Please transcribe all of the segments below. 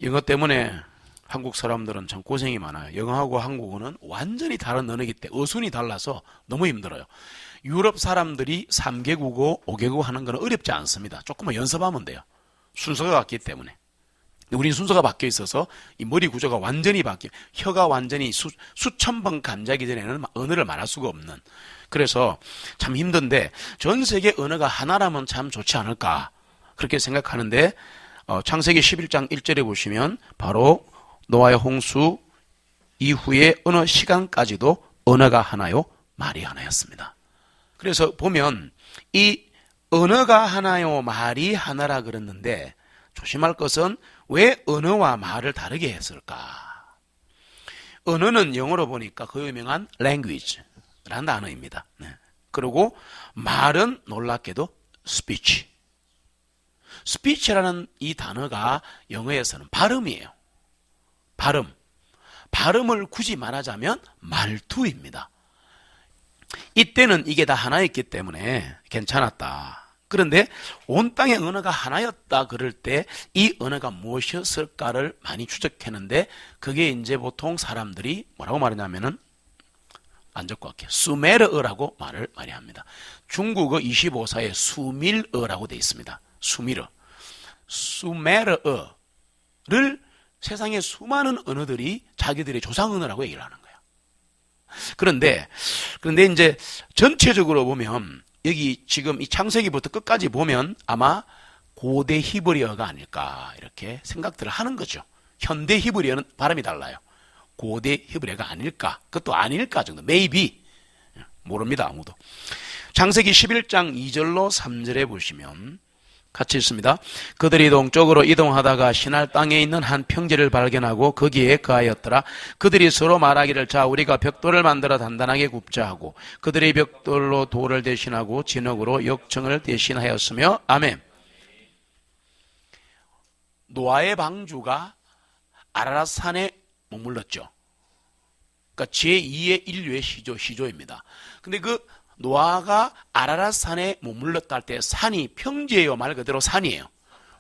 영어 때문에 한국 사람들은 참 고생이 많아요. 영어하고 한국어는 완전히 다른 언어이기 때문에 어순이 달라서 너무 힘들어요. 유럽 사람들이 3개국어, 5개국어 하는 건 어렵지 않습니다. 조금만 연습하면 돼요. 순서가 같기 때문에. 우린 순서가 바뀌어 있어서 이 머리 구조가 완전히 바뀌어, 혀가 완전히 수천 번 감자기 전에는 언어를 말할 수가 없는. 그래서 참 힘든데 전 세계 언어가 하나라면 참 좋지 않을까 그렇게 생각하는데, 창세기 11장 1절에 보시면 바로 노아의 홍수 이후에 어느 시간까지도 언어가 하나요, 말이 하나였습니다. 그래서 보면 이 언어가 하나요, 말이 하나라 그랬는데 조심할 것은 왜 언어와 말을 다르게 했을까? 언어는 영어로 보니까 그 유명한 language라는 단어입니다. 그리고 말은 놀랍게도 speech. speech라는 이 단어가 영어에서는 발음이에요. 발음을 굳이 말하자면 말투입니다. 이때는 이게 다 하나였기 때문에 괜찮았다. 그런데 온 땅의 언어가 하나였다 그럴 때 이 언어가 무엇이었을까를 많이 추적했는데, 그게 이제 보통 사람들이 뭐라고 말하냐면은 안적과학계 수메르어라고 말을 많이 합니다. 중국어 25사에 수밀어라고 되어 있습니다. 수메르어를 세상의 수많은 언어들이 자기들의 조상 언어라고 얘기를 하는 거예요. 그런데 이제 전체적으로 보면 여기 지금 이 창세기부터 끝까지 보면 아마 고대 히브리어가 아닐까 이렇게 생각들을 하는 거죠. 현대 히브리어는 발음이 달라요. 고대 히브리어가 아닐까, 그것도 아닐까 정도, maybe 모릅니다 아무도. 창세기 11장 2절로 3절에 보시면 같이 있습니다. 그들이 동쪽으로 이동하다가 시날 땅에 있는 한 평지를 발견하고 거기에 거하였더라. 그들이 서로 말하기를, 자 우리가 벽돌을 만들어 단단하게 굽자 하고, 그들이 벽돌로 돌을 대신하고 진흙으로 역청을 대신하였으며. 아멘. 노아의 방주가 아라랏산에 머물렀죠. 그러니까 제2의 인류의 시조입니다. 근데 그 노아가 아라랏산에 머물렀다 할 때 산이 평지예요, 말 그대로 산이에요.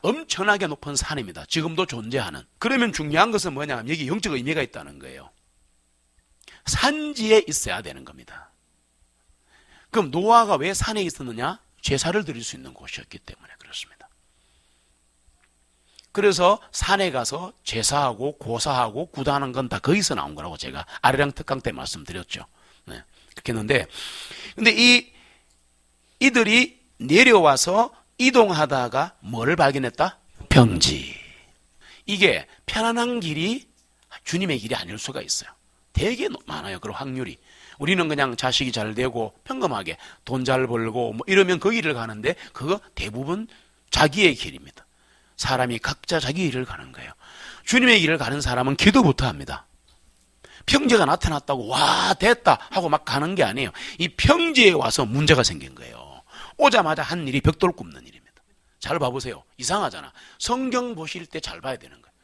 엄청나게 높은 산입니다. 지금도 존재하는. 그러면 중요한 것은 뭐냐면 여기 영적 의미가 있다는 거예요. 산지에 있어야 되는 겁니다. 그럼 노아가 왜 산에 있었느냐? 제사를 드릴 수 있는 곳이었기 때문에 그렇습니다. 그래서 산에 가서 제사하고 고사하고 구다하는 건 다 거기서 나온 거라고 제가 아래랑 특강 때 말씀드렸죠. 네, 그렇게 했는데, 근데 이들이 내려와서 이동하다가 뭐를 발견했다? 평지. 이게 편안한 길이 주님의 길이 아닐 수가 있어요. 되게 많아요, 그런 확률이. 우리는 그냥 자식이 잘 되고 평범하게 돈 잘 벌고 뭐 이러면 그 길을 가는데, 그거 대부분 자기의 길입니다. 사람이 각자 자기 길을 가는 거예요. 주님의 길을 가는 사람은 기도부터 합니다. 평지가 나타났다고 와 됐다 하고 막 가는 게 아니에요. 이 평지에 와서 문제가 생긴 거예요. 오자마자 한 일이 벽돌 굽는 일입니다. 잘 봐보세요. 이상하잖아. 성경 보실 때 잘 봐야 되는 거예요.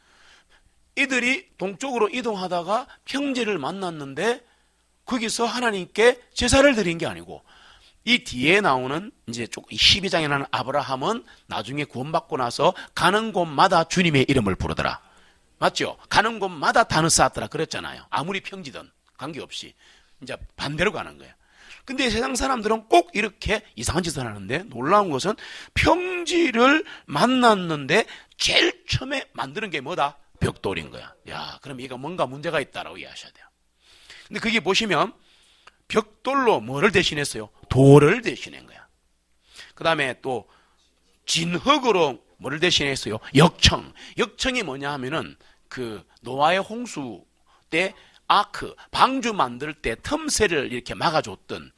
이들이 동쪽으로 이동하다가 평지를 만났는데 거기서 하나님께 제사를 드린 게 아니고, 이 뒤에 나오는 이제 12장에 나오는 아브라함은 나중에 구원받고 나서 가는 곳마다 주님의 이름을 부르더라. 맞죠? 가는 곳마다 단을 쌓았더라 그랬잖아요. 아무리 평지든 관계없이 이제 반대로 가는 거예요. 근데 세상 사람들은 꼭 이렇게 이상한 짓을 하는데, 놀라운 것은 평지를 만났는데 제일 처음에 만드는 게 뭐다? 벽돌인 거야. 야, 그럼 이거 뭔가 문제가 있다라고 이해하셔야 돼요. 근데 그게 보시면 벽돌로 뭐를 대신했어요? 돌을 대신한 거야. 그 다음에 또 진흙으로 뭐를 대신했어요? 역청이 뭐냐 하면은 그 노아의 홍수 때 아크, 방주 만들 때 틈새를 이렇게 막아줬던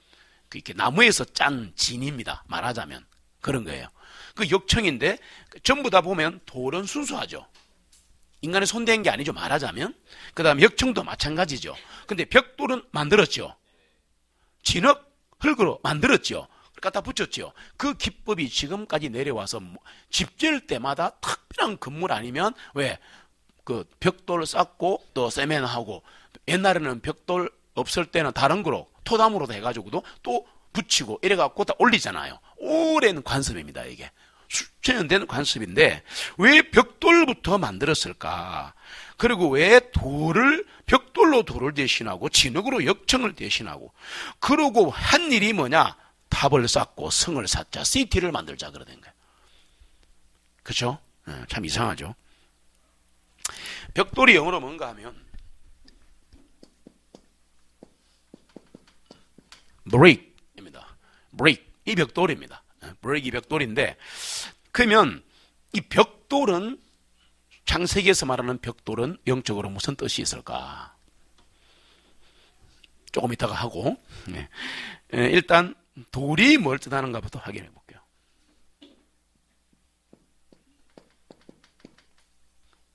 이렇게 나무에서 짠 진입니다. 말하자면 그런 거예요. 그 역청인데 전부 다 보면 돌은 순수하죠. 인간의 손댄 게 아니죠, 말하자면. 그 다음에 역청도 마찬가지죠. 근데 벽돌은 만들었죠. 진흙, 흙으로 만들었죠. 갖다 붙였죠. 그 기법이 지금까지 내려와서 집 지을 때마다 특별한 건물 아니면 왜 그 벽돌 쌓고 또 세면하고, 옛날에는 벽돌 없을 때는 다른 거로 토담으로 해가지고도 또 붙이고 이래갖고 다 올리잖아요. 오랜 관습입니다 이게. 수천 년 된 관습인데 왜 벽돌부터 만들었을까? 그리고 왜 벽돌로 돌을 대신하고 진흙으로 역청을 대신하고 그러고 한 일이 뭐냐? 탑을 쌓고 성을 쌓자, 시티를 만들자 그러는 거예요. 그렇죠? 참 이상하죠. 벽돌이 영어로 뭔가 하면 brick입니다. brick, 이 벽돌입니다. brick 이 벽돌인데 그러면 이 벽돌은 창세기에서 말하는 벽돌은 영적으로 무슨 뜻이 있을까? 조금 이따가 하고 일단 돌이 뭘 뜻하는가부터 확인해 볼게요.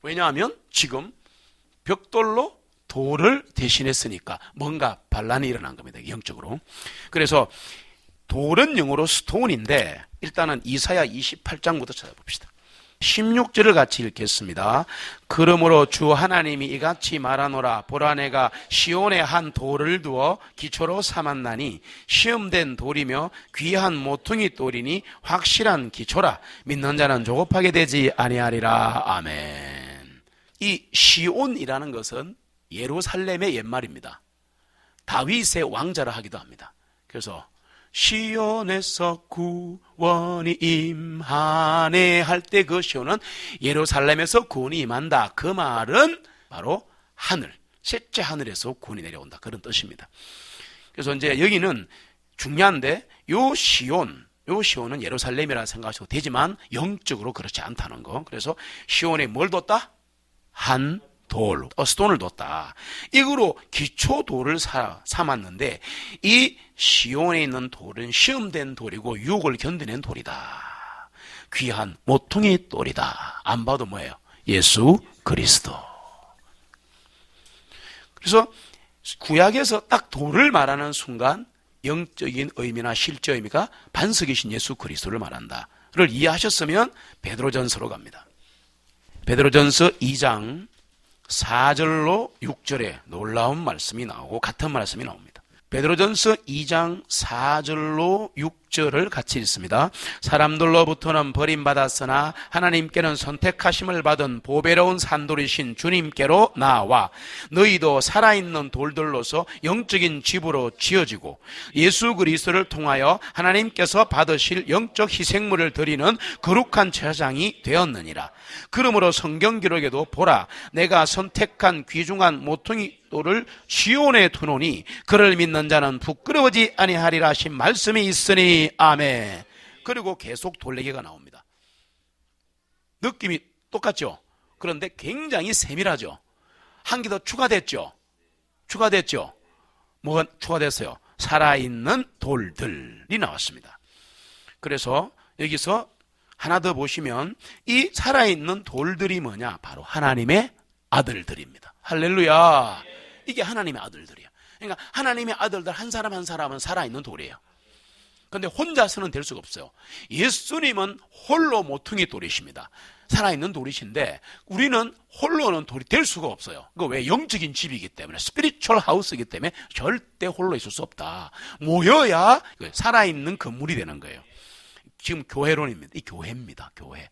왜냐하면 지금 벽돌로 돌을 대신했으니까 뭔가 반란이 일어난 겁니다. 영적으로. 그래서 돌은 영어로 스톤인데 일단은 이사야 28장부터 찾아봅시다. 16절을 같이 읽겠습니다. 그러므로 주 하나님이 이같이 말하노라. 보라 내가 시온에 한 돌을 두어 기초로 삼았나니 시험된 돌이며 귀한 모퉁이 돌이니 확실한 기초라. 믿는 자는 조급하게 되지 아니하리라. 아멘. 이 시온이라는 것은 예루살렘의 옛말입니다. 다윗의 왕자라 하기도 합니다. 그래서 시온에서 구원이 임하네 할 때 그 시온은 예루살렘에서 구원이 임한다. 그 말은 바로 하늘, 셋째 하늘에서 구원이 내려온다. 그런 뜻입니다. 그래서 이제 여기는 중요한데 요 시온은 예루살렘이라 생각하셔도 되지만 영적으로 그렇지 않다는 거. 그래서 시온에 뭘 뒀다? 한 돌, 스톤을 뒀다. 이거로 기초돌을 삼았는데 이 시온에 있는 돌은 시험된 돌이고 유혹을 견디는 돌이다. 귀한 모퉁이 돌이다. 안 봐도 뭐예요? 예수 그리스도. 그래서 구약에서 딱 돌을 말하는 순간 영적인 의미나 실제 의미가 반석이신 예수 그리스도를 말한다를 이해하셨으면 베드로전서로 갑니다. 베드로전서 2장 4절로 6절에 놀라운 말씀이 나오고 같은 말씀이 나옵니다. 베드로전서 2장 4절로 6절을 같이 읽습니다. 사람들로부터는 버림받았으나 하나님께는 선택하심을 받은 보배로운 산돌이신 주님께로 나와 너희도 살아있는 돌들로서 영적인 집으로 지어지고 예수 그리스도를 통하여 하나님께서 받으실 영적 희생물을 드리는 거룩한 제사장이 되었느니라. 그러므로 성경 기록에도 보라 내가 선택한 귀중한 모퉁이 돌을 시온에 두노니 그를 믿는 자는 부끄러워지 아니하리라 하신 말씀이 있으니 아멘. 그리고 계속 돌 얘기가 나옵니다. 느낌이 똑같죠? 그런데 굉장히 세밀하죠? 한 개 더 추가됐죠? 뭐가 추가됐어요? 살아있는 돌들이 나왔습니다. 그래서 여기서 하나 더 보시면 이 살아있는 돌들이 뭐냐? 바로 하나님의 아들들입니다. 할렐루야. 이게 하나님의 아들들이야. 그러니까 하나님의 아들들 한 사람 한 사람은 살아있는 돌이에요. 그런데 혼자서는 될 수가 없어요. 예수님은 홀로 모퉁이 돌이십니다. 살아있는 돌이신데 우리는 홀로는 돌이 될 수가 없어요. 그거 왜? 영적인 집이기 때문에, 스피리추얼 하우스이기 때문에 절대 홀로 있을 수 없다. 모여야 살아있는 건물이 되는 거예요. 지금 교회론입니다. 이 교회입니다. 교회.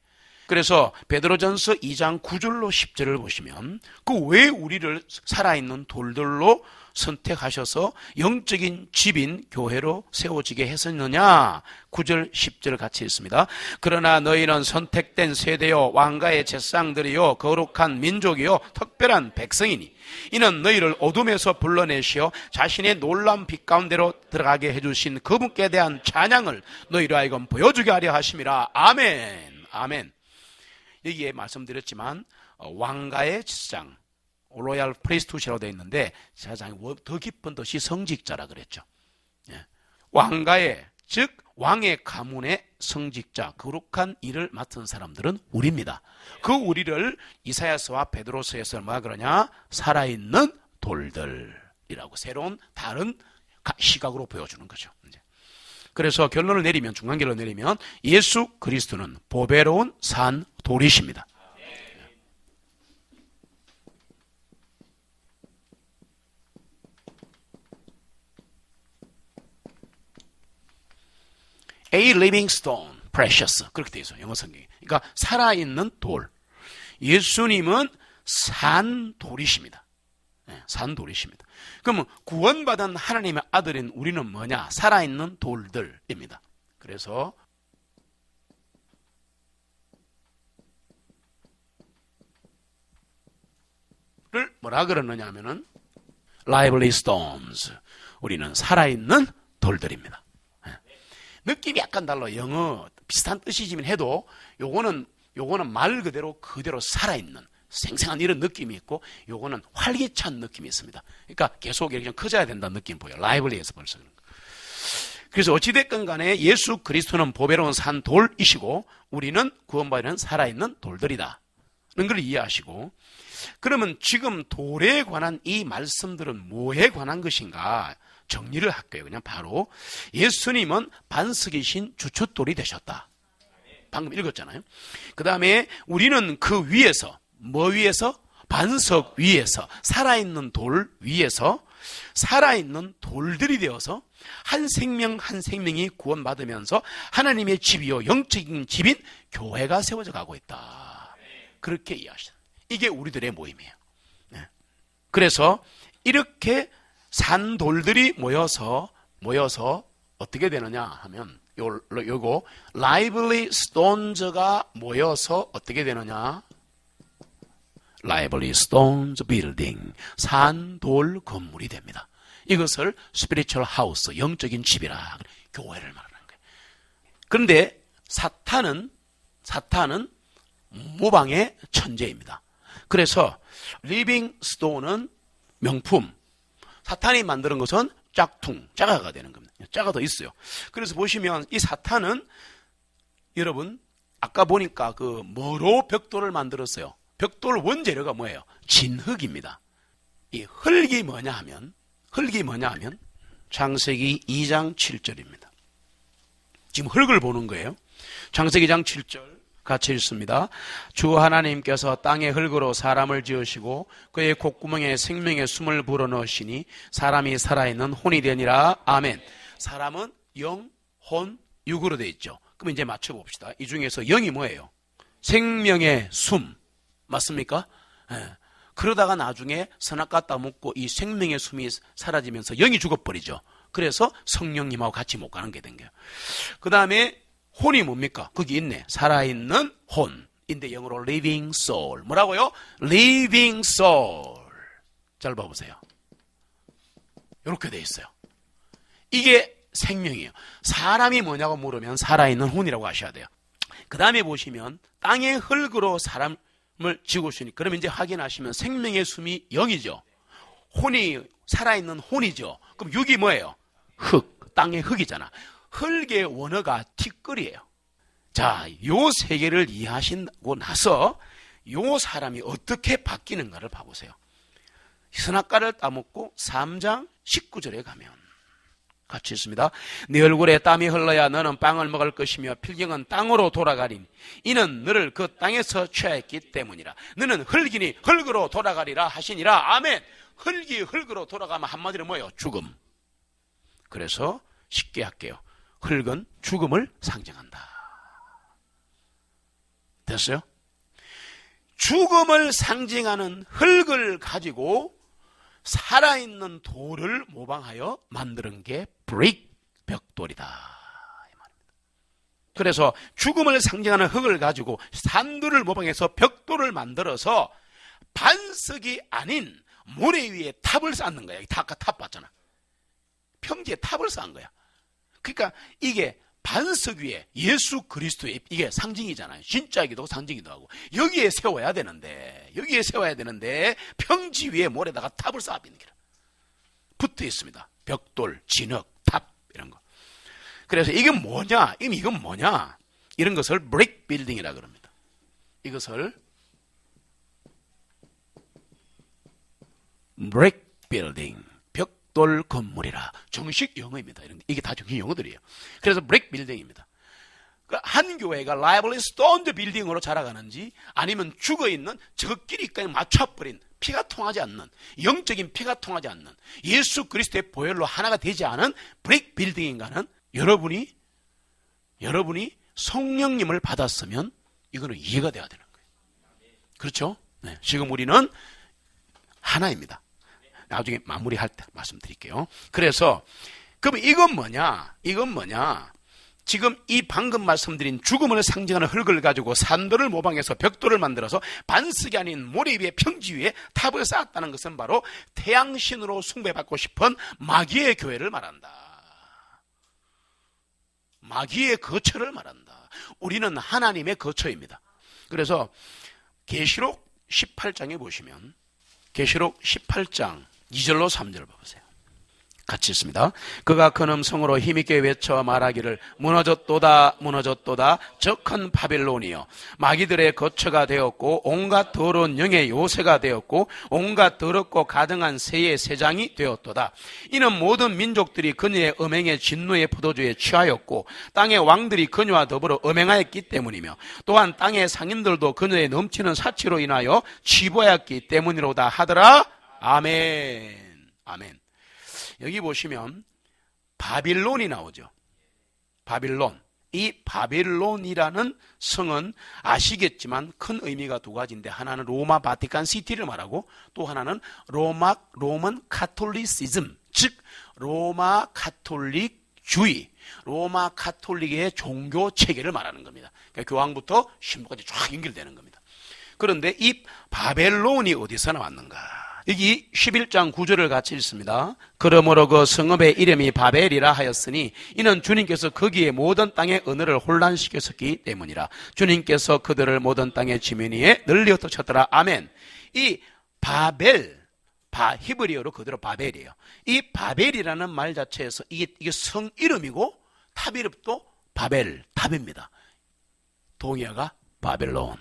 그래서 베드로전서 2장 9절로 10절을 보시면 그 왜 우리를 살아있는 돌들로 선택하셔서 영적인 집인 교회로 세워지게 했었느냐? 9절 10절 같이 읽습니다. 그러나 너희는 선택된 세대요 왕가의 제사장들이요 거룩한 민족이요 특별한 백성이니 이는 너희를 어둠에서 불러내시어 자신의 놀라운 빛 가운데로 들어가게 해주신 그분께 대한 찬양을 너희로 하여금 보여주게 하려 하심이라. 아멘. 아멘. 여기에 말씀드렸지만 왕가의 제사장, 로얄 프리스트후시라고 되어 있는데 제사장이 더 깊은 뜻이 성직자라 그랬죠. 왕가의, 즉 왕의 가문의 성직자, 거룩한 일을 맡은 사람들은 우리입니다. 그 우리를 이사야서와 베드로서에서 뭐라 그러냐? 살아있는 돌들이라고 새로운 다른 시각으로 보여주는 거죠. 그래서 결론을 내리면, 중간 결론을 내리면 예수 그리스도는 보배로운 산 돌이십니다. A living stone precious. 그렇게 되어 있어요. 영어 성경에. 그러니까 살아있는 돌. 예수님은 산 돌이십니다. 네, 산 돌이십니다. 그러면 구원받은 하나님의 아들인 우리는 뭐냐? 살아있는 돌들입니다. 그래서 를 뭐라 그러느냐 하면은 lively stones. 우리는 살아있는 돌들입니다. 느낌이 약간 달라. 영어 비슷한 뜻이지만 해도 요거는 말 그대로 살아있는 생생한 이런 느낌이 있고, 요거는 활기찬 느낌이 있습니다. 그러니까 계속 이렇게 좀 커져야 된다는 느낌 보여요. lively에서 벌써. 그래서 어찌됐건 간에 예수 그리스도는 보배로운 산 돌이시고 우리는 구원받은 살아있는 돌들이다 는 걸 이해하시고, 그러면 지금 돌에 관한 이 말씀들은 뭐에 관한 것인가 정리를 할게요. 그냥 바로 예수님은 반석이신 주춧돌이 되셨다. 방금 읽었잖아요. 그 다음에 우리는 그 위에서 뭐 위에서? 반석 위에서, 살아있는 돌 위에서 살아있는 돌들이 되어서 한 생명 한 생명이 구원받으면서 하나님의 집이요 영적인 집인 교회가 세워져 가고 있다. 그렇게 이해하시다. 이게 우리들의 모임이에요. 네. 그래서 이렇게 산돌들이 모여서 어떻게 되느냐 하면 요거 lively stones가 모여서 어떻게 되느냐? lively stones building, 산돌 건물이 됩니다. 이것을 spiritual house, 영적인 집이라 교회를 말하는 거예요. 그런데 사탄은 모방의 천재입니다. 그래서 living stone은 명품, 사탄이 만드는 것은 짜가가 되는 겁니다. 짜가 더 있어요. 그래서 보시면 이 사탄은 여러분 아까 보니까 그 뭐로 벽돌을 만들었어요? 벽돌 원재료가 뭐예요? 진흙입니다. 이 흙이 뭐냐 하면 창세기 2장 7절입니다. 지금 흙을 보는 거예요. 창세기 2장 7절 같이 읽습니다. 주 하나님께서 땅의 흙으로 사람을 지으시고 그의 콧구멍에 생명의 숨을 불어넣으시니 사람이 살아있는 혼이 되니라. 아멘. 사람은 영, 혼, 육으로 되어 있죠. 그럼 이제 맞춰봅시다. 이 중에서 영이 뭐예요? 생명의 숨. 맞습니까? 네. 그러다가 나중에 선악과 따먹고 이 생명의 숨이 사라지면서 영이 죽어버리죠. 그래서 성령님하고 같이 못 가는 게 된 거예요. 그 다음에 혼이 뭡니까? 거기 있네. 살아있는 혼인데 영어로 living soul. 뭐라고요? living soul. 잘 봐보세요. 이렇게 돼 있어요. 이게 생명이에요. 사람이 뭐냐고 물으면 살아있는 혼이라고 하셔야 돼요. 그 다음에 보시면 땅의 흙으로 사람을 지으시니, 그러면 이제 확인하시면 생명의 숨이 영이죠. 혼이 살아있는 혼이죠. 그럼 육이 뭐예요? 흙, 땅의 흙이잖아. 흙의 원어가 티끌이에요. 자, 요 세 개를 이해하시고 나서 요 사람이 어떻게 바뀌는가를 봐보세요. 선악과를 따먹고 3장 19절에 가면 같이 있습니다. 네 얼굴에 땀이 흘러야 너는 빵을 먹을 것이며 필경은 땅으로 돌아가리니 이는 너를 그 땅에서 취하였기 때문이라. 너는 흙이니 흙으로 돌아가리라 하시니라. 아멘. 흙이 흙으로 돌아가면 한마디로 뭐예요? 죽음. 그래서 쉽게 할게요. 흙은 죽음을 상징한다. 됐어요? 죽음을 상징하는 흙을 가지고 살아있는 돌을 모방하여 만드는 게 브릭 벽돌이다 이 말입니다. 그래서 죽음을 상징하는 흙을 가지고 산돌을 모방해서 벽돌을 만들어서 반석이 아닌 모래 위에 탑을 쌓는 거야. 아까 탑 봤잖아. 평지에 탑을 쌓은 거야. 그러니까 이게 반석 위에 예수 그리스도의 이게 상징이잖아요. 진짜이기도 하고 상징이기도 하고 여기에 세워야 되는데 평지 위에 모래다가 탑을 쌓아비는 게 붙어 있습니다. 벽돌, 진흙, 탑 이런 거. 그래서 이건 뭐냐? 이런 것을 브릭 빌딩이라 그럽니다. 이것을 브릭 빌딩, 벽돌 건물이라. 정식 영어입니다. 이게 다 정식 영어들이에요. 그래서 브릭 빌딩입니다. 한 교회가 lively stone 빌딩으로 자라가는지 아니면 죽어있는 저끼리 그냥 맞춰버린 피가 통하지 않는, 영적인 피가 통하지 않는 예수 그리스도의 보혈로 하나가 되지 않은 브릭 빌딩인가는 여러분이 성령님을 받았으면 이거는 이해가 돼야 되는 거예요. 그렇죠? 네. 지금 우리는 하나입니다. 나중에 마무리할 때 말씀드릴게요. 그래서 그럼 이건 뭐냐? 지금 이 방금 말씀드린 죽음을 상징하는 흙을 가지고 산돌을 모방해서 벽돌을 만들어서 반석이 아닌 모래 위에 평지 위에 탑을 쌓았다는 것은 바로 태양신으로 숭배받고 싶은 마귀의 교회를 말한다. 마귀의 거처를 말한다. 우리는 하나님의 거처입니다. 그래서 계시록 18장에 보시면 계시록 18장 2절로 3절 봐보세요. 같이 있습니다. 그가 큰 음성으로 힘있게 외쳐 말하기를 무너졌도다 무너졌도다 저 큰 바벨론이여 마귀들의 거처가 되었고 온갖 더러운 영의 요새가 되었고 온갖 더럽고 가증한 새의 새장이 되었도다. 이는 모든 민족들이 그녀의 음행의 진노의 포도주에 취하였고 땅의 왕들이 그녀와 더불어 음행하였기 때문이며 또한 땅의 상인들도 그녀의 넘치는 사치로 인하여 치부하였기 때문이로다 하더라. 아멘. 아멘. 여기 보시면 바빌론이 나오죠. 바빌론. 이 바빌론이라는 성은 아시겠지만 큰 의미가 두 가지인데 하나는 로마 바티칸 시티를 말하고 또 하나는 로만 카톨리시즘, 즉 로마 카톨릭주의, 로마 카톨릭의 종교 체계를 말하는 겁니다. 그러니까 교황부터 신부까지 쫙 연결되는 겁니다. 그런데 이 바벨론이 어디서 나왔는가? 여기 11장 9절을 같이 읽습니다. 그러므로 그 성읍의 이름이 바벨이라 하였으니 이는 주님께서 거기에 모든 땅의 언어를 혼란시켰기 때문이라. 주님께서 그들을 모든 땅의 지면 위에 널리 흩어쳤더라. 아멘. 이 바벨, 히브리어로 그대로 바벨이에요. 이 바벨이라는 말 자체에서 이게 성 이름이고 탑 이름도 바벨, 탑입니다. 동의어가 바벨론.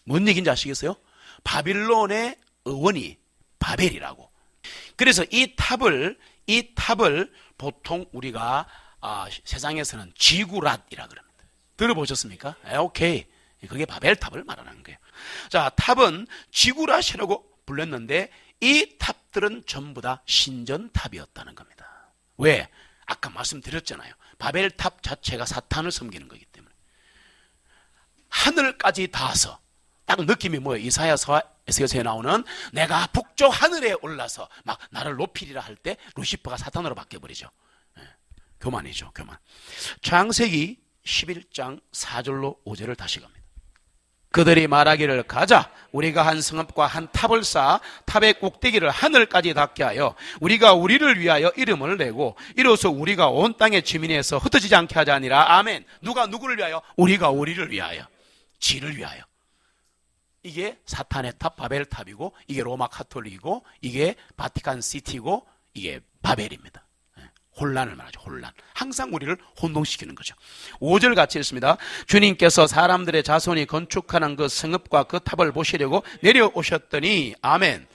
뭔 얘기인지 아시겠어요? 바빌론의 어원이 바벨이라고. 그래서 이 탑을 보통 우리가 세상에서는 지구랏이라 그럽니다. 들어보셨습니까? 오케이. 그게 바벨탑을 말하는 거예요. 자, 탑은 지구랏이라고 불렸는데 이 탑들은 전부 다 신전탑이었다는 겁니다. 왜? 아까 말씀드렸잖아요. 바벨탑 자체가 사탄을 섬기는 거기 때문에. 하늘까지 닿아서 딱 느낌이 뭐예요? 이사야서에 나오는 내가 북쪽 하늘에 올라서 막 나를 높이리라 할 때 루시퍼가 사탄으로 바뀌어버리죠. 교만이죠, 교만. 창세기 11장 4절로 5절을 다시 갑니다. 그들이 말하기를 가자 우리가 한 성읍과 한 탑을 쌓아 탑의 꼭대기를 하늘까지 닿게 하여 우리가 우리를 위하여 이름을 내고 이로써 우리가 온 땅의 지민에서 흩어지지 않게 하자 아니라. 아멘. 누가 누구를 위하여? 우리가 우리를 위하여, 지를 위하여. 이게 사탄의 탑 바벨탑이고 이게 로마 카톨릭이고 이게 바티칸 시티고 이게 바벨입니다. 혼란을 말하죠. 혼란. 항상 우리를 혼동시키는 거죠. 5절 같이 읽습니다. 주님께서 사람들의 자손이 건축하는 그 성읍과 그 탑을 보시려고 내려오셨더니. 아멘.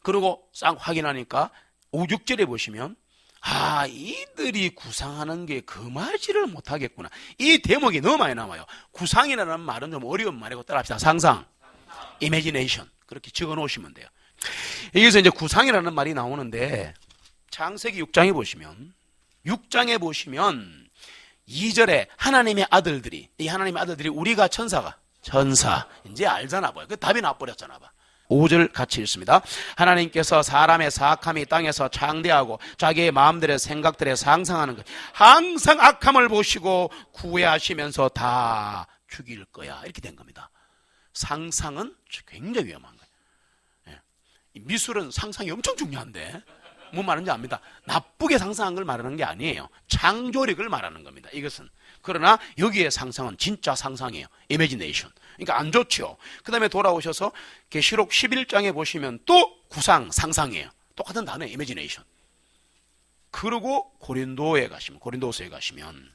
그리고 싹 확인하니까 5, 6절에 보시면 이들이 구상하는 게 금하지를 못하겠구나. 이 대목이 너무 많이 남아요. 구상이라는 말은 좀 어려운 말이고 따라합시다. 상상, imagination. 그렇게 적어 놓으시면 돼요. 여기서 이제 구상이라는 말이 나오는데 창세기 6장에 보시면 2절에 하나님의 아들들이, 이 하나님의 아들들이 우리가 천사, 이제 알잖아 봐요. 그 답이 나버렸잖아 봐. 5절 같이 읽습니다. 하나님께서 사람의 사악함이 땅에서 창대하고 자기의 마음들의 생각들에 상상하는 것, 항상 악함을 보시고 구애하시면서 다 죽일 거야. 이렇게 된 겁니다. 상상은 굉장히 위험한 거예요. 미술은 상상이 엄청 중요한데 뭔 말인지 압니다. 나쁘게 상상한 걸 말하는 게 아니에요. 창조력을 말하는 겁니다. 이것은. 그러나 여기에 상상은 진짜 상상이에요. imagination. 그러니까 안 좋죠. 그 다음에 돌아오셔서 계시록 11장에 보시면 또 구상, 상상이에요. 똑같은 단어예요. imagination. 그리고 고린도서에 가시면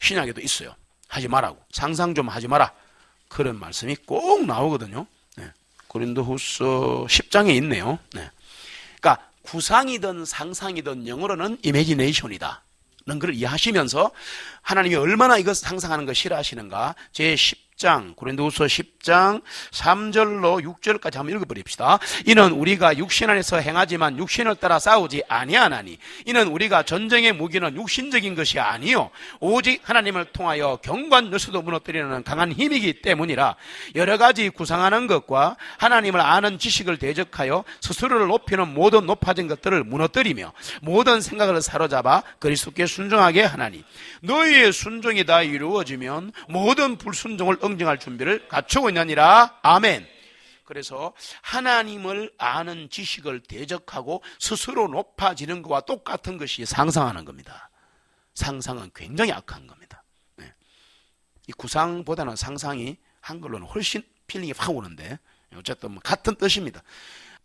신약에도 있어요. 하지 말라고. 상상 좀 하지 마라. 그런 말씀이 꼭 나오거든요. 고린도후서 10장에 있네요. 그러니까 구상이든 상상이든 영어로는 imagination이다. 는 걸 이해하시면서 하나님이 얼마나 이것 상상하는 걸 싫어하시는가 제 10장, 고린도후서 10장 3절로 6절까지 한번 읽어버립시다. 이는 우리가 육신 안에서 행하지만 육신을 따라 싸우지 아니하나니 이는 우리가 전쟁의 무기는 육신적인 것이 아니요 오직 하나님을 통하여 경관 요소도 무너뜨리는 강한 힘이기 때문이라. 여러 가지 구상하는 것과 하나님을 아는 지식을 대적하여 스스로를 높이는 모든 높아진 것들을 무너뜨리며 모든 생각을 사로잡아 그리스도께 순종하게 하나니 너희의 순종이 다 이루어지면 모든 불순종을 응징할 준비를 갖추고 있느니라. 아멘. 그래서 하나님을 아는 지식을 대적하고 스스로 높아지는 것과 똑같은 것이 상상하는 겁니다. 상상은 굉장히 악한 겁니다. 네. 이 구상보다는 상상이 한글로는 훨씬 필링이 확 오는데 어쨌든 뭐 같은 뜻입니다.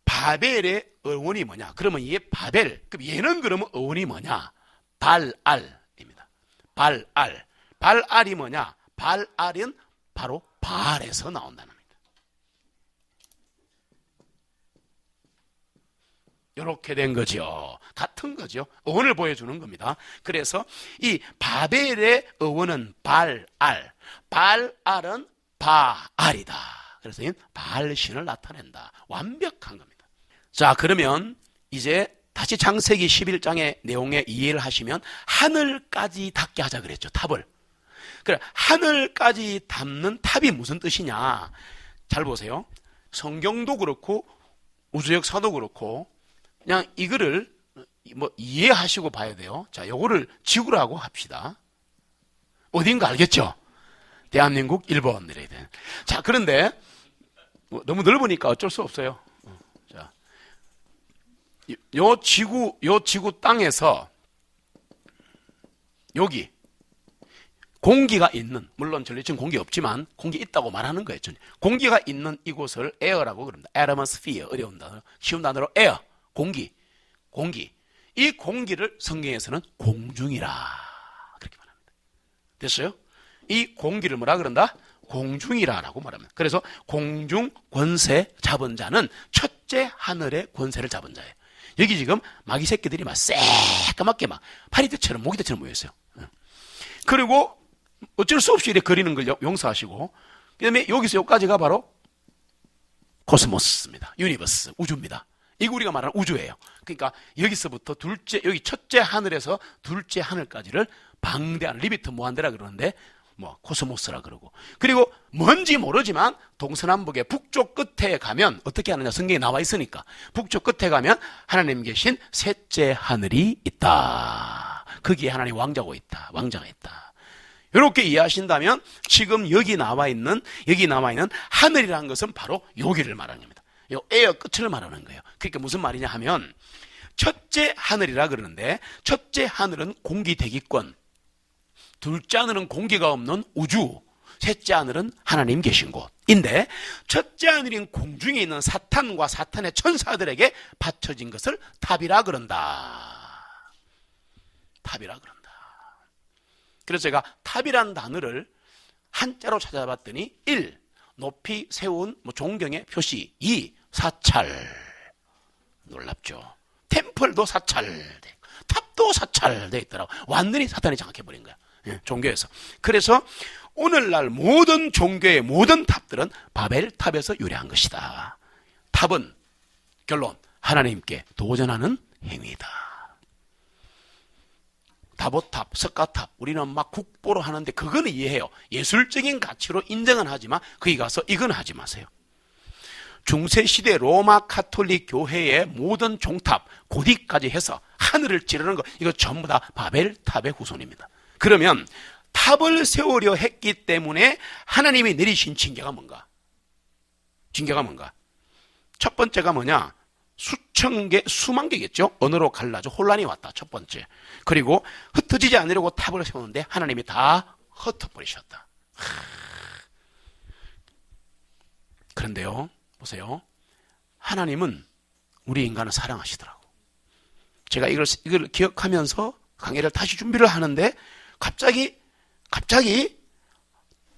바벨의 어원이 뭐냐? 그러면 이게 바벨, 그럼 얘는 그러면 어원이 뭐냐? 발알입니다. 발알. 발알이 뭐냐? 발알은 바로 발에서 나온다는 겁니다. 이렇게 된 거죠. 같은 거죠. 어원을 보여주는 겁니다. 그래서 이 바벨의 어원은 발알. 발알은 바알이다. 그래서 이 바알신을 나타낸다. 완벽한 겁니다. 자, 그러면 이제 다시 창세기 11장의 내용에 이해를 하시면 하늘까지 닿게 하자 그랬죠. 탑을. 그래, 하늘까지 닿는 탑이 무슨 뜻이냐? 잘 보세요. 성경도 그렇고 우주역사도 그렇고 그냥 이거를 뭐 이해하시고 봐야 돼요. 자, 요거를 지구라고 합시다. 어딘가 알겠죠? 대한민국 1번 이래야 돼. 자, 그런데 뭐 너무 넓으니까 어쩔 수 없어요. 자, 요 지구 땅에서 여기 공기가 있는, 물론 전리 지금 공기 없지만 공기 있다고 말하는 거예요. 공기가 있는 이곳을 에어라고 그럽니다. atmosphere, 어려운 단어, 쉬운 단어로 에어, 공기. 이 공기를 성경에서는 공중이라 그렇게 말합니다. 됐어요? 이 공기를 뭐라 그런다? 공중이라라고 말합니다. 그래서 공중 권세 잡은 자는 첫째 하늘의 권세를 잡은 자예요. 여기 지금 마귀 새끼들이 막 새까맣게 막 파리떼처럼 모기떼처럼 모여있어요. 그리고 어쩔 수 없이 이렇게 그리는 걸 용서하시고, 그 다음에 여기서 여기까지가 바로 코스모스입니다. 유니버스, 우주입니다. 이거 우리가 말하는 우주예요. 그러니까 여기서부터 여기 첫째 하늘에서 둘째 하늘까지를 방대한 리비트 무한대라 그러는데 뭐 코스모스라 그러고, 그리고 뭔지 모르지만 동서남북의 북쪽 끝에 가면 어떻게 하느냐, 성경에 나와 있으니까 북쪽 끝에 가면 하나님 계신 셋째 하늘이 있다. 거기에 하나님 왕자가 있다. 이렇게 이해하신다면 지금 여기 나와 있는 하늘이라는 것은 바로 여기를 말하는 겁니다. 요 에어 끝을 말하는 거예요. 그러니까 무슨 말이냐 하면 첫째 하늘이라 그러는데 첫째 하늘은 공기 대기권, 둘째 하늘은 공기가 없는 우주, 셋째 하늘은 하나님 계신 곳인데 첫째 하늘인 공중에 있는 사탄과 사탄의 천사들에게 바쳐진 것을 탑이라 그런다. 그래서 제가 탑이라는 단어를 한자로 찾아봤더니 1. 높이 세운 존경의 표시, 2. 사찰. 놀랍죠? 템플도 사찰, 탑도 사찰되어 있더라고. 완전히 사탄이 장악해버린 거야. 종교에서. 그래서 오늘날 모든 종교의 모든 탑들은 바벨탑에서 유래한 것이다. 탑은 결론, 하나님께 도전하는 행위다. 다보탑, 석가탑, 우리는 막 국보로 하는데 그거는 이해해요. 예술적인 가치로 인정은 하지만 거기 가서 이건 하지 마세요. 중세시대 로마 카톨릭 교회의 모든 종탑, 고딕까지 해서 하늘을 찌르는 거, 이거 전부 다 바벨탑의 후손입니다. 그러면 탑을 세우려 했기 때문에 하나님이 내리신 징계가 뭔가? 첫 번째가 뭐냐? 수천 개, 수만 개겠죠? 언어로 갈라져 혼란이 왔다. 첫 번째. 그리고 흩어지지 않으려고 탑을 세우는데 하나님이 다 흩어버리셨다. 그런데요, 보세요. 하나님은 우리 인간을 사랑하시더라고. 제가 이걸 기억하면서 강의를 다시 준비를 하는데 갑자기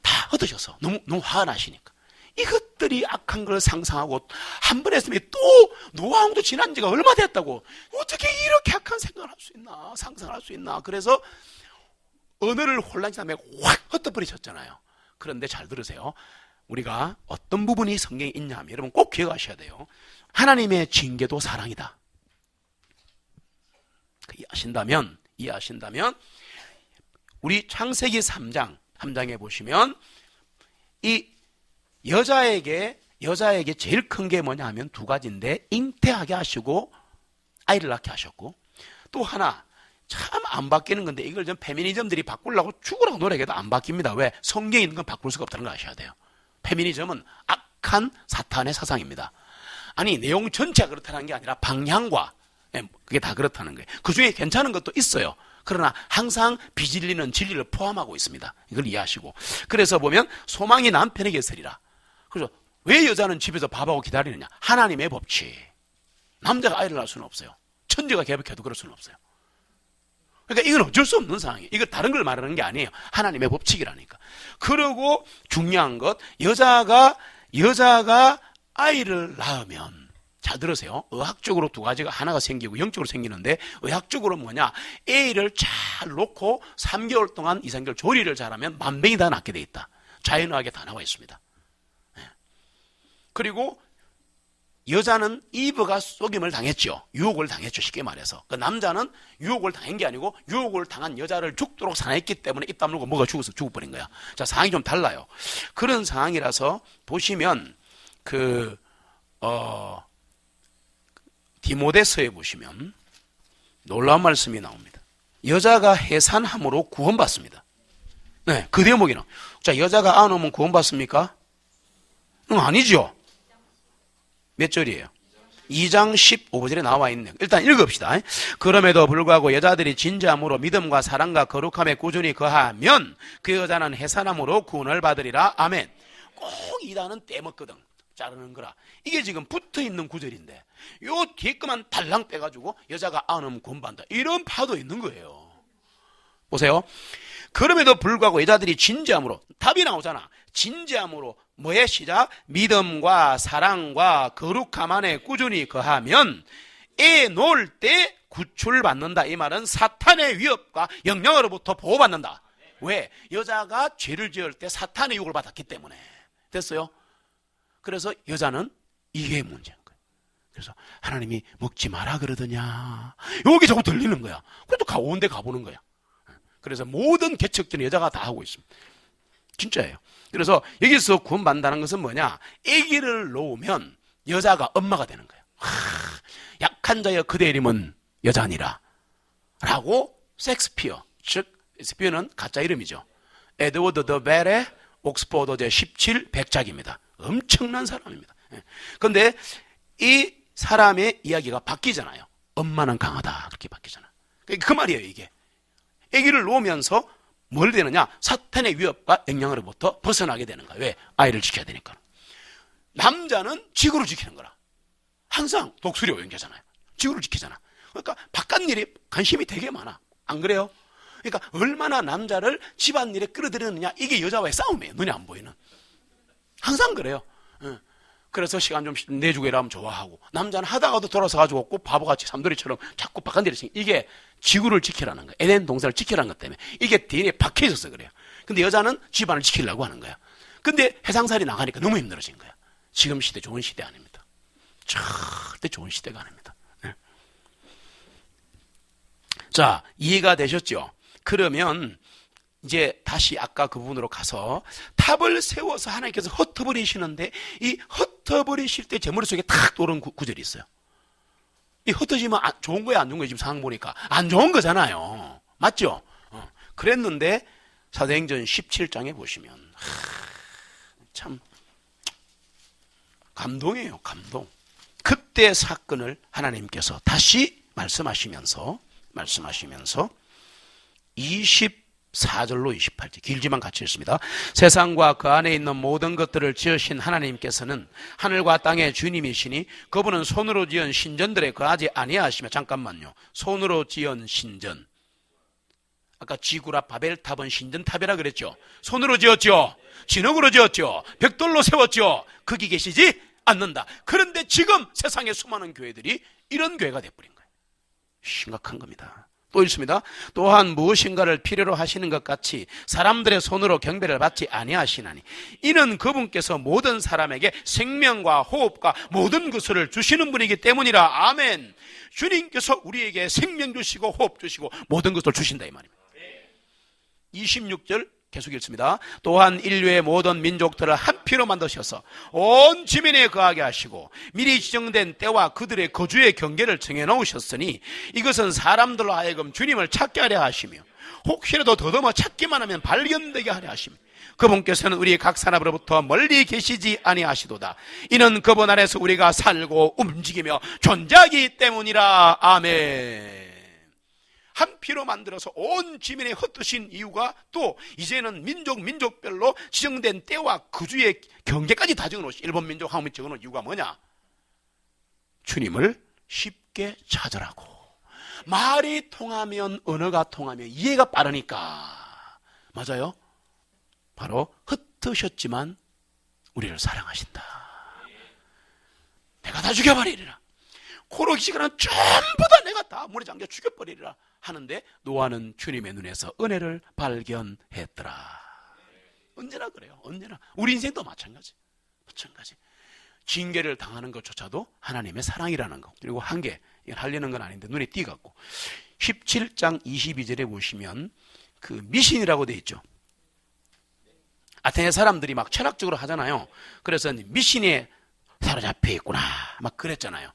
다 흩어져서 너무 화가 나시니까. 이것들이 악한 걸 상상하고 한 번 했으면 또 노아왕도 지난 지가 얼마 됐다고 어떻게 이렇게 악한 생각을 할 수 있나, 상상을 할 수 있나. 그래서 언어를 혼란한 다음에 확 흩어버리셨잖아요. 그런데 잘 들으세요. 우리가 어떤 부분이 성경에 있냐 하면 여러분 꼭 기억하셔야 돼요. 하나님의 징계도 사랑이다. 이해하신다면 우리 창세기 3장에 보시면 이 여자에게 제일 큰 게 뭐냐 하면 두 가지인데, 잉태하게 하시고 아이를 낳게 하셨고, 또 하나 참 안 바뀌는 건데 이걸 좀 페미니즘들이 바꾸려고 죽으라고 노력해도 안 바뀝니다. 왜? 성경에 있는 건 바꿀 수가 없다는 거 아셔야 돼요. 페미니즘은 악한 사탄의 사상입니다. 아니, 내용 전체가 그렇다는 게 아니라 방향과 그게 다 그렇다는 거예요. 그 중에 괜찮은 것도 있어요. 그러나 항상 비진리는 진리를 포함하고 있습니다. 이걸 이해하시고. 그래서 보면 소망이 남편에게 있으리라. 그래서 왜 여자는 집에서 밥하고 기다리느냐? 하나님의 법칙. 남자가 아이를 낳을 수는 없어요. 천지가 개벽해도 그럴 수는 없어요. 그러니까 이건 어쩔 수 없는 상황이에요. 이거 다른 걸 말하는 게 아니에요. 하나님의 법칙이라니까. 그리고 중요한 것, 여자가 아이를 낳으면, 잘 들으세요. 의학적으로 두 가지가 하나가 생기고 영적으로 생기는데, 의학적으로 뭐냐? 애를 잘 놓고 3개월 동안 2, 3개월 조리를 잘하면 만병이 다 낫게 돼 있다. 자연의학에 다 나와 있습니다. 그리고 여자는 이브가 속임을 당했죠. 유혹을 당했죠. 쉽게 말해서. 그 남자는 유혹을 당한 게 아니고 유혹을 당한 여자를 죽도록 사랑했기 때문에 입 다물고 뭐가 죽어버린 거야. 자, 상황이 좀 달라요. 그런 상황이라서 보시면 디모데서에 보시면 놀라운 말씀이 나옵니다. 여자가 해산함으로 구원받습니다. 네, 그 대목이는. 자, 여자가 안 오면 구원받습니까? 아니죠. 몇 절이에요? 2장 15절에 나와 있네요. 일단 읽읍시다. 그럼에도 불구하고 여자들이 진지함으로 믿음과 사랑과 거룩함에 꾸준히 거하면 그 여자는 해산함으로 구원을 받으리라. 아멘. 꼭 이 단은 떼먹거든. 자르는 거라. 이게 지금 붙어있는 구절인데 요 뒤에 것만 달랑 빼가지고 여자가 안 오면 구원받는다. 이런 파도 있는 거예요. 보세요. 그럼에도 불구하고 여자들이 진지함으로, 답이 나오잖아. 진지함으로 뭐의 시작? 믿음과 사랑과 거룩함 안에 꾸준히 거하면 애 놓을 때 구출받는다. 이 말은 사탄의 위협과 영향으로부터 보호받는다. 왜? 여자가 죄를 지을 때 사탄의 유혹을 받았기 때문에. 됐어요? 그래서 여자는 이게 문제인 거예요. 그래서 하나님이 먹지 마라 그러더냐, 여기 자꾸 들리는 거야. 그래도 온 데 가보는 거야. 그래서 모든 개척들은 여자가 다 하고 있습니다. 진짜예요. 그래서 여기서 구원받는다는 것은 뭐냐? 아기를 놓으면 여자가 엄마가 되는 거예요. 약한 자여 그대 이름은 여자니라 라고 섹스피어, 즉 섹스피어는 가짜 이름이죠. 에드워드 더 벨의 옥스퍼드제 17 백작입니다. 엄청난 사람입니다. 그런데 이 사람의 이야기가 바뀌잖아요. 엄마는 강하다 그렇게 바뀌잖아요. 그 말이에요. 이게 아기를 놓으면서 뭘 되느냐? 사탄의 위협과 영향으로부터 벗어나게 되는 거야. 왜? 아이를 지켜야 되니까. 남자는 지구를 지키는 거라. 항상 독수리 오행자잖아요. 지구를 지키잖아. 그러니까 바깥 일에 관심이 되게 많아. 안 그래요? 그러니까 얼마나 남자를 집안일에 끌어들이느냐, 이게 여자와의 싸움이에요. 눈에 안 보이는. 항상 그래요. 그래서 시간 좀 내주고 이러면 좋아하고, 남자는 하다가도 돌아서 가지고 꼭 바보같이 삼돌이처럼 자꾸 바깥 일에 이게 지구를 지키라는 거야. 에덴 동산을 지키라는 것 때문에. 이게 DNA에 박혀 있어서 그래요. 근데 여자는 집안을 지키려고 하는 거야. 근데 해상살이 나가니까 너무 힘들어진 거야. 지금 시대 좋은 시대 아닙니다. 절대 좋은 시대가 아닙니다. 네. 자, 이해가 되셨죠? 그러면 이제 다시 아까 그 부분으로 가서 탑을 세워서 하나님께서 흩어버리시는데, 이 흩어버리실 때 제 머릿속에 탁 떠오른 구절이 있어요. 이 흩어지면 좋은 거야 안 좋은 거야? 지금 상황 보니까 안 좋은 거잖아요. 맞죠? 그랬는데 사도행전 17장에 보시면 참 감동이에요. 감동. 그때 사건을 하나님께서 다시 말씀하시면서 24절로 28절 길지만 같이 읽습니다. 세상과 그 안에 있는 모든 것들을 지으신 하나님께서는 하늘과 땅의 주님이시니 그분은 손으로 지은 신전들에 거하지 아니하시며, 잠깐만요. 손으로 지은 신전. 아까 지구라 바벨탑은 신전탑이라 그랬죠. 손으로 지었죠. 진흙으로 지었죠. 벽돌로 세웠죠. 거기 계시지 않는다. 그런데 지금 세상의 수많은 교회들이 이런 교회가 돼버린 거예요. 심각한 겁니다. 또 있습니다. 또한 무엇인가를 필요로 하시는 것 같이 사람들의 손으로 경배를 받지 아니하시나니 이는 그분께서 모든 사람에게 생명과 호흡과 모든 것을 주시는 분이기 때문이라. 아멘. 주님께서 우리에게 생명 주시고 호흡 주시고 모든 것을 주신다 이 말입니다. 26절 계속 읽습니다. 또한 인류의 모든 민족들을 한 피로 만드셔서 온 지면에 거하게 하시고 미리 지정된 때와 그들의 거주의 경계를 정해놓으셨으니 이것은 사람들로 하여금 주님을 찾게 하려 하시며 혹시라도 더듬어 찾기만 하면 발견되게 하려 하시며 그분께서는 우리 각 사람으로부터 멀리 계시지 아니하시도다. 이는 그분 안에서 우리가 살고 움직이며 존재하기 때문이라. 아멘. 한 피로 만들어서 온 지면에 흩으신 이유가 또 이제는 민족별로 지정된 때와 그주의 경계까지 다 적어놓으시. 일본 민족, 한국 민족 적어놓은 이유가 뭐냐? 주님을 쉽게 찾으라고. 말이 통하면, 언어가 통하면 이해가 빠르니까. 맞아요? 바로 흩으셨지만 우리를 사랑하신다. 내가 다 죽여버리리라. 코르기시가는 전부 다 내가 다 물에 잠겨 죽여버리리라 하는데 노아는 주님의 눈에서 은혜를 발견했더라. 언제나 그래요. 언제나. 우리 인생도 마찬가지. 징계를 당하는 것조차도 하나님의 사랑이라는 거. 그리고 한계, 이건 하려는 건 아닌데 눈에 띄갖고 17장 22절에 보시면 그 미신이라고 돼 있죠. 아테네 사람들이 막 철학적으로 하잖아요. 그래서 미신에 사로잡혀 있구나 막 그랬잖아요.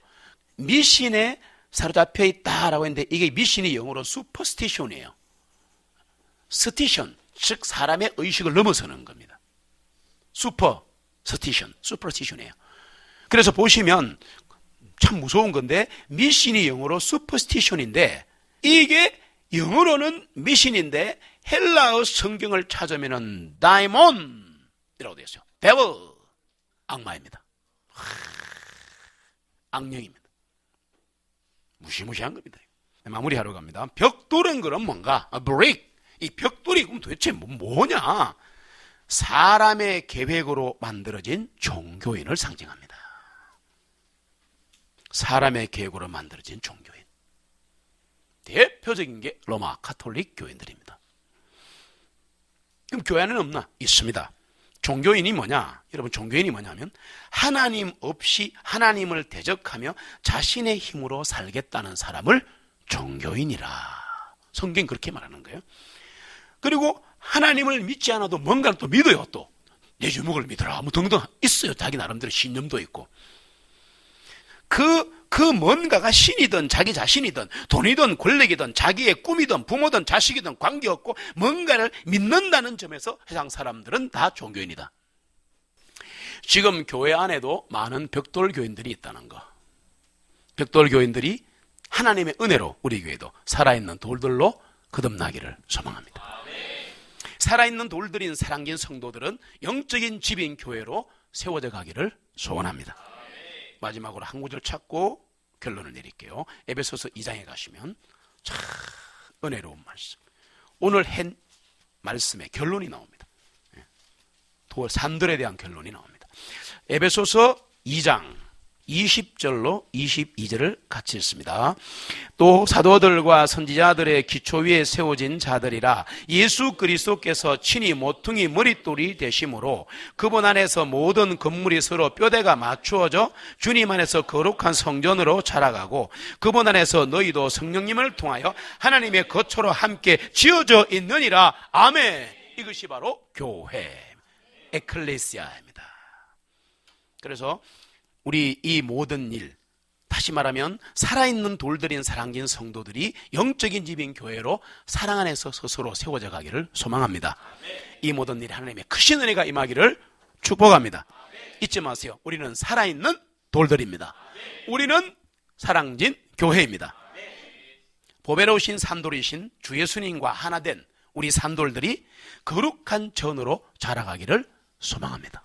미신에 사로잡혀 있다라고 했는데 이게 미신이 영어로 슈퍼스티션이에요. 스티션, 즉 사람의 의식을 넘어서는 겁니다. 슈퍼스티션이에요. 그래서 보시면 참 무서운 건데 미신이 영어로 슈퍼스티션인데 이게 영어로는 미신인데 헬라어 성경을 찾으면은 다이몬이라고 되어 있어요. 데블, 악마입니다. 악령입니다. 무시무시한 겁니다. 마무리하러 갑니다. 벽돌은 그럼 뭔가? 브릭. 이 벽돌이 그럼 도대체 뭐냐? 사람의 계획으로 만들어진 종교인을 상징합니다. 사람의 계획으로 만들어진 종교인. 대표적인 게 로마 가톨릭 교인들입니다. 그럼 교회 안에는 없나? 있습니다. 종교인이 뭐냐? 여러분 종교인이 뭐냐면 하나님 없이 하나님을 대적하며 자신의 힘으로 살겠다는 사람을 종교인이라. 성경이 그렇게 말하는 거예요. 그리고 하나님을 믿지 않아도 뭔가를 또 믿어요. 또 내 주먹을 믿어라 뭐 등등 있어요. 자기 나름대로 신념도 있고. 그 뭔가가 신이든 자기 자신이든 돈이든 권력이든 자기의 꿈이든 부모든 자식이든 관계없고 뭔가를 믿는다는 점에서 세상 사람들은 다 종교인이다. 지금 교회 안에도 많은 벽돌 교인들이 있다는 거. 벽돌 교인들이 하나님의 은혜로 우리 교회도 살아있는 돌들로 거듭나기를 소망합니다. 살아있는 돌들인 사랑진 성도들은 영적인 집인 교회로 세워져 가기를 소원합니다. 마지막으로 한 구절 찾고 결론을 내릴게요. 에베소서 2장에 가시면 참 은혜로운 말씀. 오늘 한 말씀의 결론이 나옵니다. 산들에 대한 결론이 나옵니다. 에베소서 2장 20절로 22절을 같이 읽습니다. 또 사도들과 선지자들의 기초 위에 세워진 자들이라 예수 그리스도께서 친히 모퉁이 머릿돌이 되심으로 그분 안에서 모든 건물이 서로 뼈대가 맞추어져 주님 안에서 거룩한 성전으로 자라가고 그분 안에서 너희도 성령님을 통하여 하나님의 거처로 함께 지어져 있느니라. 아멘. 이것이 바로 교회, 에클레시아입니다. 그래서 우리 이 모든 일, 다시 말하면 살아있는 돌들인 사랑진 성도들이 영적인 집인 교회로 사랑 안에서 스스로 세워져 가기를 소망합니다. 이 모든 일에 하나님의 크신 은혜가 임하기를 축복합니다. 잊지 마세요. 우리는 살아있는 돌들입니다. 우리는 사랑진 교회입니다. 보배로우신 산돌이신 주 예수님과 하나 된 우리 산돌들이 거룩한 전으로 자라가기를 소망합니다.